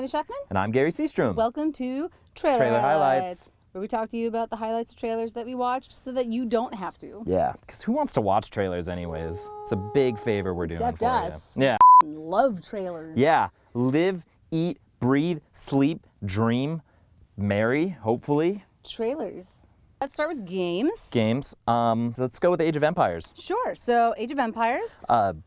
Amanda Schuckman. And I'm Gary Seastrom. Welcome to Trailer Highlights, where we talk to you about the highlights of trailers that we watched so that you don't have to. Yeah, because who wants to watch trailers anyways? It's a big favor we're doing Except for us. you. Yeah. Love trailers. Yeah. Live, eat, breathe, sleep, dream, marry, hopefully. Trailers. Let's start with games. Games. Let's go with Age of Empires. Sure. So Age of Empires.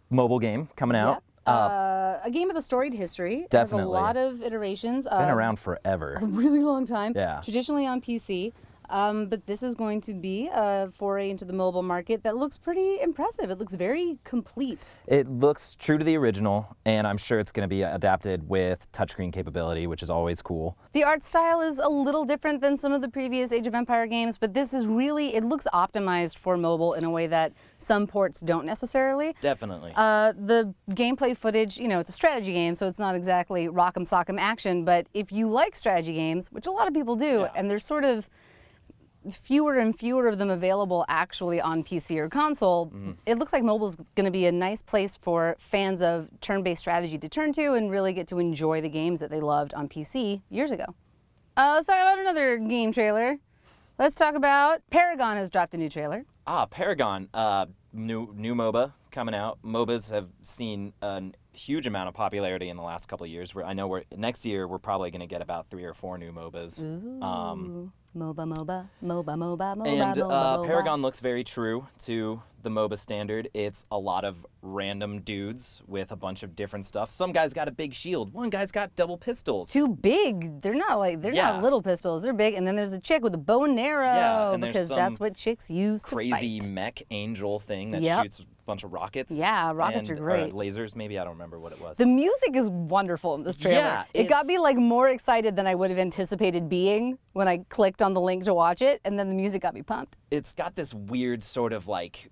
Mobile game coming out. Yep. A game with a storied history. Definitely. Has a lot of iterations. Been around forever. A really long time. Yeah. Traditionally on PC. But this is going to be a foray into the mobile market that looks pretty impressive. It looks very complete. It looks true to the original, and I'm sure it's going to be adapted with touchscreen capability, which is always cool. The art style is a little different than some of the previous Age of Empire games, but this is really, it looks optimized for mobile in a way that some ports don't necessarily. Definitely. The gameplay footage, you know, it's a strategy game, so it's not exactly rock'em sock'em action, but if you like strategy games, which a lot of people do, Yeah. and there's sort of fewer and fewer of them available actually on PC or console, it looks like mobile is going to be a nice place for fans of turn-based strategy to turn to and really get to enjoy the games that they loved on PC years ago. Let's talk about another game trailer. Let's talk about Paragon has dropped a new trailer. Paragon, new MOBA coming out. MOBAs have seen a huge amount of popularity in the last couple of years. I know next year we're probably going to get about 3 or 4 new MOBAs. Ooh. MOBA. And Paragon looks very true to the MOBA standard. It's a lot of random dudes with a bunch of different stuff. Some guy's got a big shield. One guy's got double pistols. Too big. They're not little pistols. They're big. And then there's a chick with a bow and arrow and because that's what chicks use to fight. Crazy mech angel thing that shoots a bunch of rockets. Yeah, rockets are great. Lasers, maybe. I don't remember what it was. The music is wonderful in this trailer. Yeah, it got me like more excited than I would have anticipated being when I clicked on the link to watch it, and then the music got me pumped. It's got this weird sort of like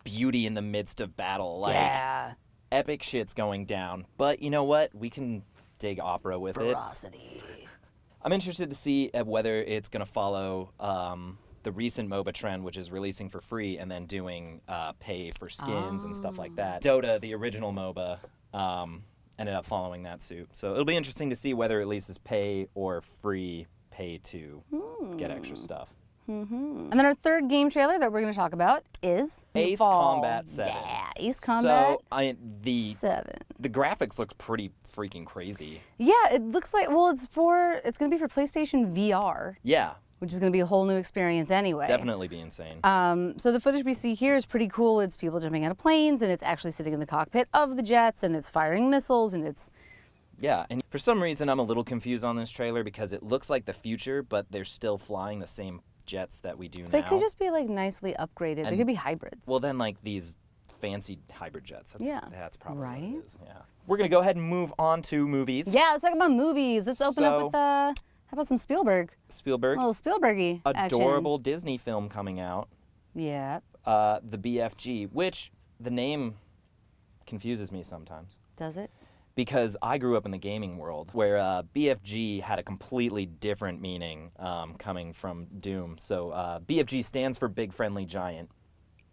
beauty in the midst of battle. Like epic shit's going down. But you know what? We can dig opera with Ferocity. I'm interested to see whether it's going to follow the recent MOBA trend, which is releasing for free and then doing pay for skins and stuff like that. Dota, the original MOBA, ended up following that suit. So it'll be interesting to see whether it releases pay or free pay to get extra stuff. And then our third game trailer that we're going to talk about is Ace Combat 7. Yeah, Ace Combat 7. The graphics look pretty freaking crazy. Yeah, it looks like, well, it's going to be for PlayStation VR. Yeah. Which is going to be a whole new experience anyway. Definitely be insane. So the footage we see here is pretty cool. It's people jumping out of planes, and it's actually sitting in the cockpit of the jets, and it's firing missiles, and it's... Yeah, and for some reason I'm a little confused on this trailer because it looks like the future, but they're still flying the same jets that we do now. They could just be like nicely upgraded. They could be hybrids. Well, then like these fancy hybrid jets. That's probably what it is. Yeah. We're going to go ahead and move on to movies. Yeah, let's talk about movies. Let's open up with how about some Spielberg? Spielberg. A little Spielbergy Adorable action. Disney film coming out. Yeah. The BFG, which the name confuses me sometimes. Does it? Because I grew up in the gaming world where BFG had a completely different meaning coming from Doom. So BFG stands for Big Friendly Giant.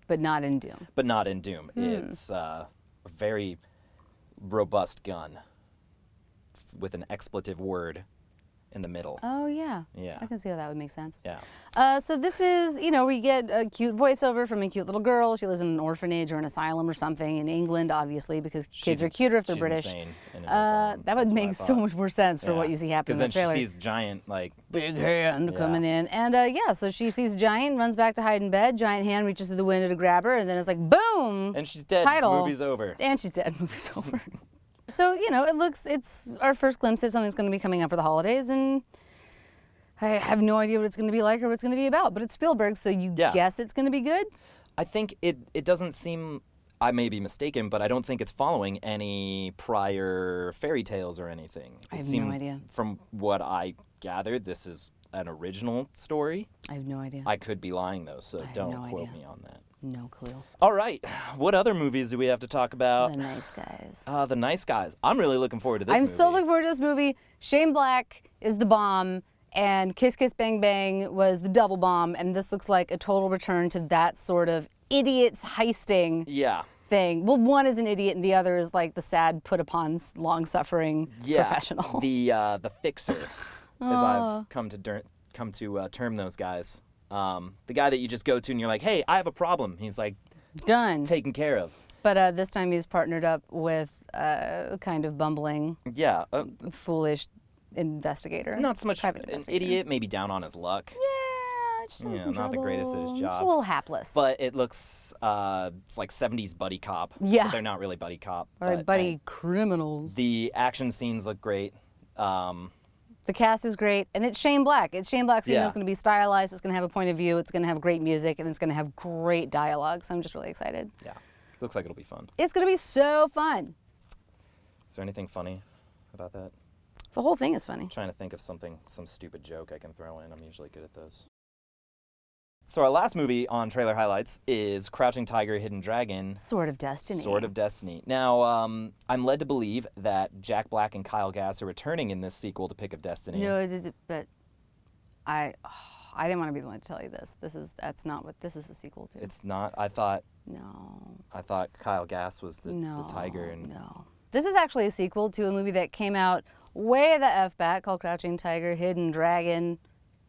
But not in Doom. But not in Doom. It's a very robust gun with an expletive word in the middle. Oh, yeah. Yeah. I can see how that would make sense. Yeah. So this is, you know, we get a cute voiceover from a cute little girl. She lives in an orphanage or an asylum or something in England, obviously, because kids are cuter if they're British. Insane in an asylum. That would make so much more sense for what you see happening in the trailer. Because then she sees Giant, like... Big hand coming in. And so she sees Giant, runs back to hide in bed. Giant hand reaches through the window to grab her, and then it's like, boom! And she's dead. Title. Movie's over. And she's dead. Movie's over. So, you know, it's our first glimpse at something that's going to be coming out for the holidays, and I have no idea what it's going to be like or what it's going to be about, but it's Spielberg, so you guess it's going to be good? I think it doesn't seem, I may be mistaken, but I don't think it's following any prior fairy tales or anything. I have no idea. From what I gathered, this is an original story. I have no idea. I could be lying, though, so don't quote me on that. No clue. All right. What other movies do we have to talk about? The Nice Guys. The Nice Guys. I'm really looking forward to this movie. I'm so looking forward to this movie. Shane Black is the bomb, and Kiss Kiss Bang Bang was the double bomb, and this looks like a total return to that sort of idiots heisting thing. Well, one is an idiot, and the other is like the sad, put upon, long-suffering professional. The fixer, as I've come to term those guys. The guy that you just go to and you're like, hey, I have a problem. He's like, done, taken care of. But this time he's partnered up with a kind of bumbling, foolish investigator. Not so much an investigator. idiot, maybe down on his luck. Yeah, just not the greatest at his job. Just a little hapless. But it looks, it's like 70s buddy cop. Yeah. But they're not really buddy cop. Or like buddy criminals. The action scenes look great. The cast is great, and it's Shane Black. It's Shane Black, so you know it's going to be stylized, it's going to have a point of view, it's going to have great music, and it's going to have great dialogue, so I'm just really excited. Yeah, looks like it'll be fun. It's going to be so fun. Is there anything funny about that? The whole thing is funny. I'm trying to think of some stupid joke I can throw in. I'm usually good at those. So our last movie on Trailer Highlights is Crouching Tiger, Hidden Dragon. Sword of Destiny. Sword of Destiny. Now, I'm led to believe that Jack Black and Kyle Gass are returning in this sequel to Pick of Destiny. No, but I didn't want to be the one to tell you this. That's not what this is a sequel to. It's not? I thought Kyle Gass was the tiger. And No. This is actually a sequel to a movie that came out way the F back called Crouching Tiger, Hidden Dragon,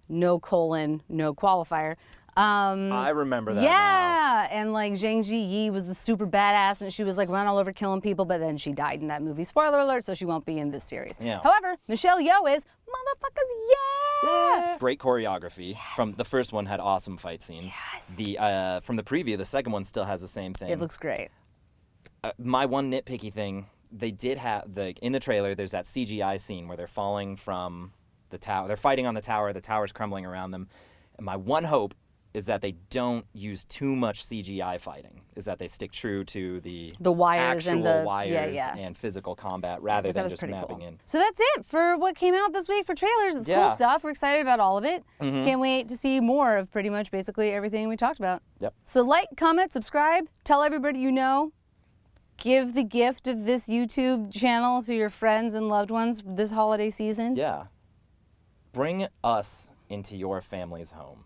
no qualifier. I remember that now. And like Zhang Ji was the super badass, and she was like run all over killing people, but then she died in that movie. Spoiler alert, so she won't be in this series. Yeah. However, Michelle Yeoh is motherfuckers, yeah! Great choreography. From the first one had awesome fight scenes. Yes. From the preview, the second one still has the same thing. It looks great. My one nitpicky thing, they did have in the trailer. There's that CGI scene where they're falling from the tower. They're fighting on the tower. The tower's crumbling around them. And my one hope is that they don't use too much CGI fighting. Is that they stick true to the wires actual and wires and physical combat rather than just mapping cool. in. So that's it for what came out this week for trailers. It's cool stuff. We're excited about all of it. Can't wait to see more of pretty much basically everything we talked about. Yep. So like, comment, subscribe, tell everybody you know. Give the gift of this YouTube channel to your friends and loved ones this holiday season. Yeah. Bring us into your family's home.